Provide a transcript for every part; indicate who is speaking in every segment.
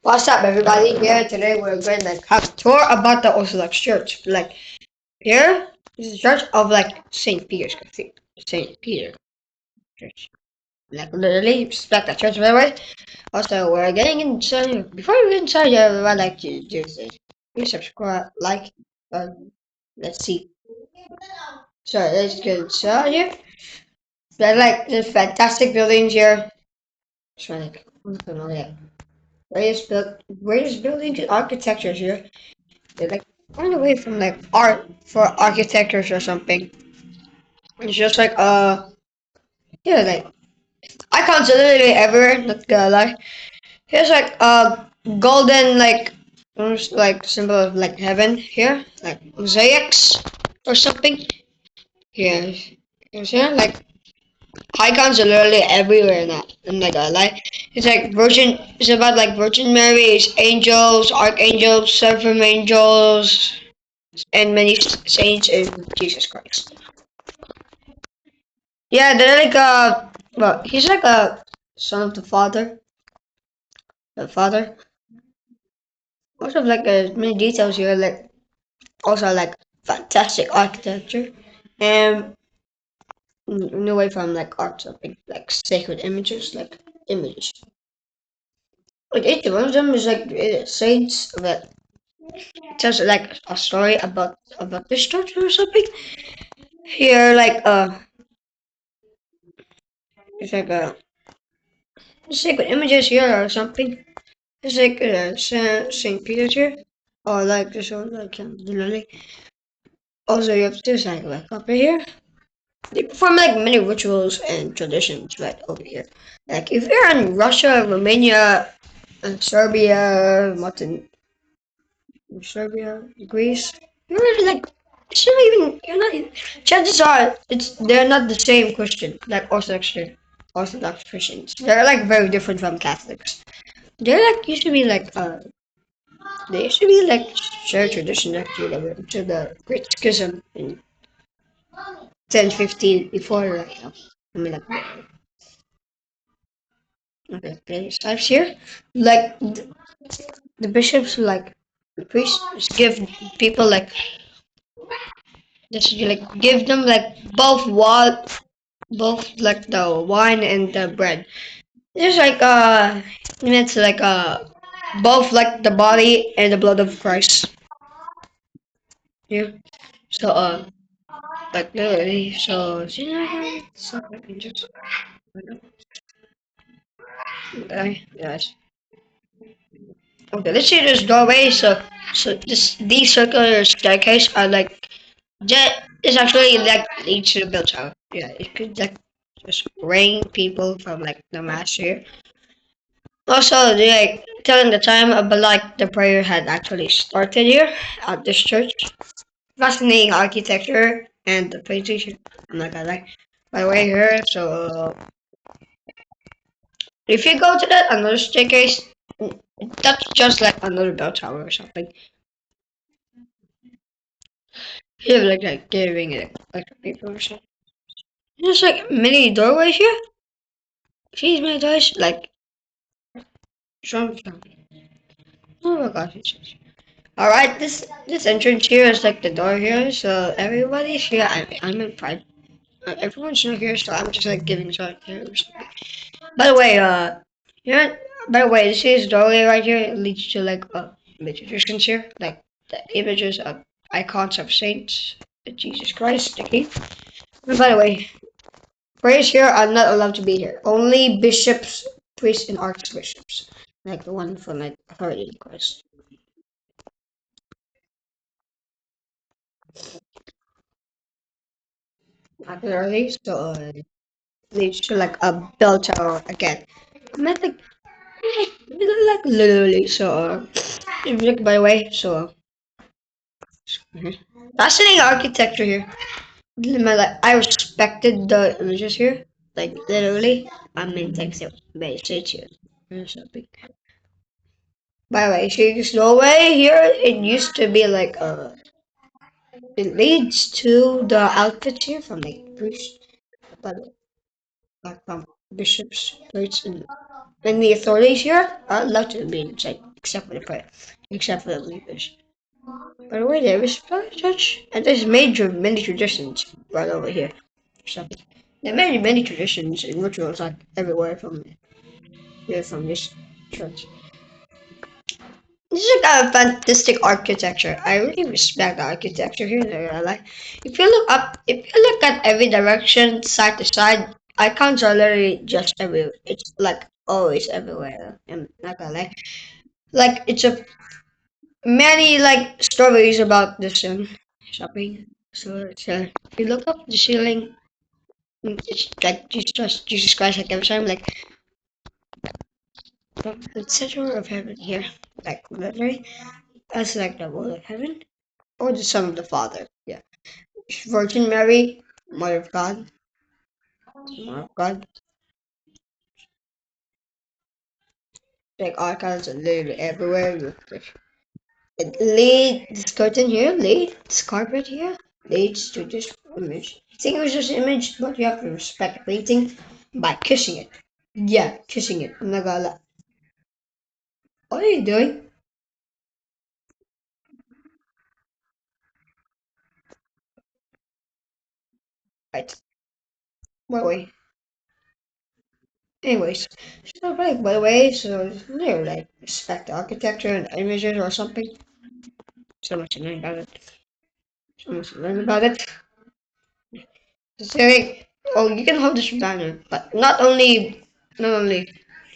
Speaker 1: What's up, everybody? Here today we're going to have a tour about the Orthodox Church. Like here is the church of like Saint Peter's Cathedral, Saint Peter Church. Like literally, respect that church by the way. Also, we're getting inside. Before we get inside, I'd like to do this. Please subscribe, like, let's see. So let's get inside here. There's like there's fantastic buildings here. So like, I don't know that. Greatest buildings and architectures here. They're like run away from like art for architectures or something. It's just like yeah, like icons are literally everywhere, not gonna lie. Here's like golden like almost like symbol of like heaven here, like mosaics or something. Here. Here's here like icons are literally everywhere now. I'm not gonna lie. It's like Virgin it's about like Virgin Mary's angels, archangels, seraphim angels, and many saints in Jesus Christ. Yeah, they're like well, he's like a son of the father. The father. Also, like many details here, like also like fantastic architecture, and away from like art, something like sacred images, like images. Like each one of them is like saints that tells like a story about this church or something. Here, like it's like sacred images here or something. It's like Saint Peter's here, or like this one, like literally. Also, you have this like up here. They perform like many rituals and traditions right over here. Like if you're in Russia, Romania, Serbia, Greece, you're really like it's not even you're not. Chances are they're not the same Christian like Orthodox Christians. They're like very different from Catholics. They're like used to be like they used to be like share tradition actually to the Great Schism in 1050 before right now. I mean like okay, place types here. Like the bishops, like the priests, give people like just like give them like both like the wine and the bread. There's like it's like both like the body and the blood of Christ. Yeah. So like literally. So see so I can just okay, yes. Okay, let's see this doorway. So these circular staircase are like jet is actually like leads to the bell tower. Yeah, it could like just bring people from like the mass here. Also, they like telling the time about like the prayer had actually started here at this church. Fascinating architecture and the presentation. I'm not gonna lie. By the way, here. So if you go to that another staircase, that's just like another bell tower or something. Here, like giving it like people or something. There's like many doorways here. She's made us like some. Oh my gosh! All right, this entrance here is like the door here, so everybody's here. I'm in pride. Everyone's not here, so I'm just like giving shout here. By the way, yeah. By the way, this is doorway right here. It leads to like magicians here, like the images of icons of saints, Jesus Christ, the King. And by the way, prayers here are not allowed to be here. Only bishops, priests, and archbishops, like the one from like authority in Christ. Popularly, so leads to like a bell tower again. I meant like literally. So like by the way, so fascinating architecture here. Like I respected the images here, like literally. I mean, like so basic here or something. By the way, see this doorway here. It used to be like It leads to the outfits here from the priest, but like bishops, priests, and the authorities here are allowed to be inside, except for the prayer, except for the leaders. By the way, there is a church, and there's many traditions right over here. So there are many traditions and rituals like everywhere from here from this church. This is like a fantastic architecture. I really respect the architecture here. I like. If you look up, if you look at every direction, side to side, icons are literally just everywhere. It's like always everywhere. I'm not gonna lie. Like it's a many like stories about this shopping. So it's if you look up the ceiling, it's like Jesus Christ like every time like the center of heaven here, like literally that's like the wall of heaven or the Son of the Father. Yeah, Virgin Mary, Mother of God, Mother of God. Like icons are literally everywhere. It lead this curtain here, lead this carpet here leads to this image. I think it was just image, but you have to respect the painting by kissing it. Yeah, kissing it. I'm not gonna lie. What are you doing? Right. Wait. Anyways, so like by the way, so you like respect the architecture and the images or something. So much to learn about it. So much to learn about it. So like, oh, you can hold this banner, but not only,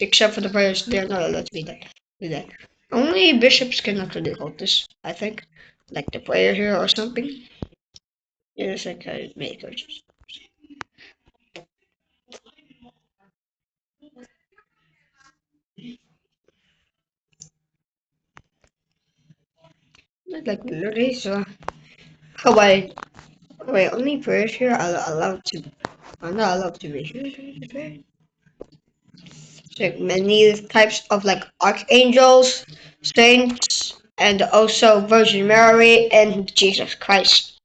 Speaker 1: except for the prayers, they're not allowed to be that. Do that. Only bishops can actually hold this. I think, like the prayer here or something. It's like many coaches. Like literally, so how about wait? Only prayers here are allowed to. Are not allowed to be here. Like many types of like archangels, saints, and also Virgin Mary and Jesus Christ,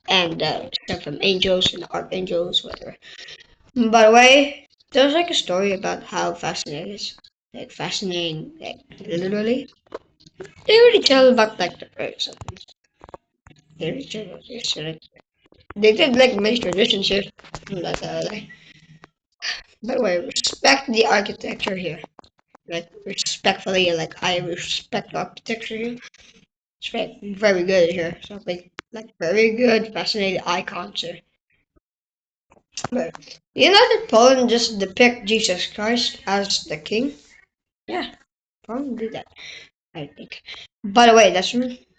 Speaker 1: and stuff from angels and archangels, whatever. By the way, there's like a story about how fascinating it is. Like fascinating, like literally. They really tell about like the prayers. They really tell about this. So, like, they did like many traditions here. Like, by the way, respect the architecture here. Like respectfully, like I respect architecture here. It's very good here. Something like very good, fascinating icons here. But United Poland just depict Jesus Christ as the king. Yeah, Poland did that. I think. By the way,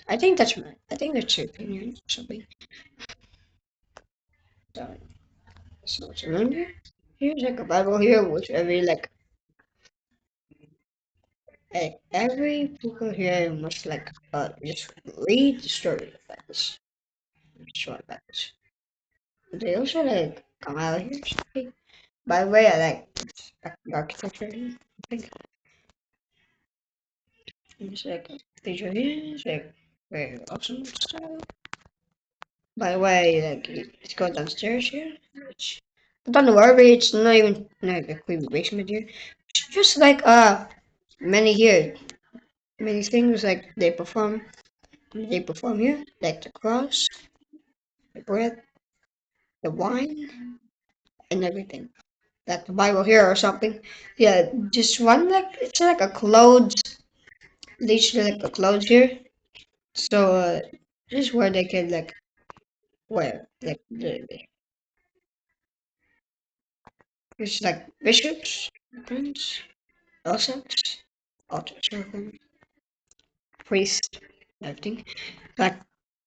Speaker 1: I think that's your opinion or something. So, so what's around here? Here's like a Bible here, which every people here must like just read the story about this. Short about this. They also like come out here. Something. By the way, I like the architecture here. I think it's like a picture here. It's like very awesome style. By the way, like let's go downstairs here. Which, don't worry, it's not even like a creepy basement here. It's just like many here, many things like they perform here, like the cross, the bread, the wine, and everything. Like the Bible here or something. Yeah, just one like it's like a clothes, literally like a clothes here. So this is where they can like wear like it's like bishops, prince, Cossacks, altar servant, priest, everything. Like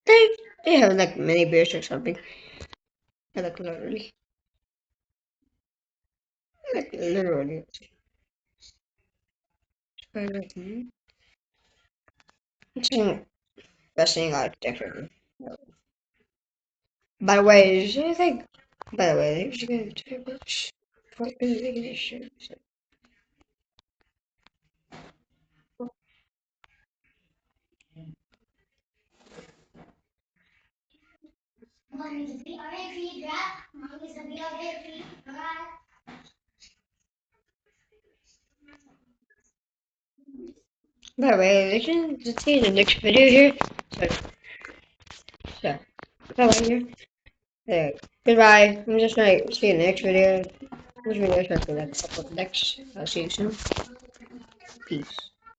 Speaker 1: they they have like many bears or something. Like literally. It's an fascinating architecture. By the way, is anything? By the way, if you get too much for recognition, By the way, we can just see the next video here. So, bye bye here. Goodbye. I'm just gonna see you in the next video. Which video is for the next couple of next. I'll see you soon. Peace.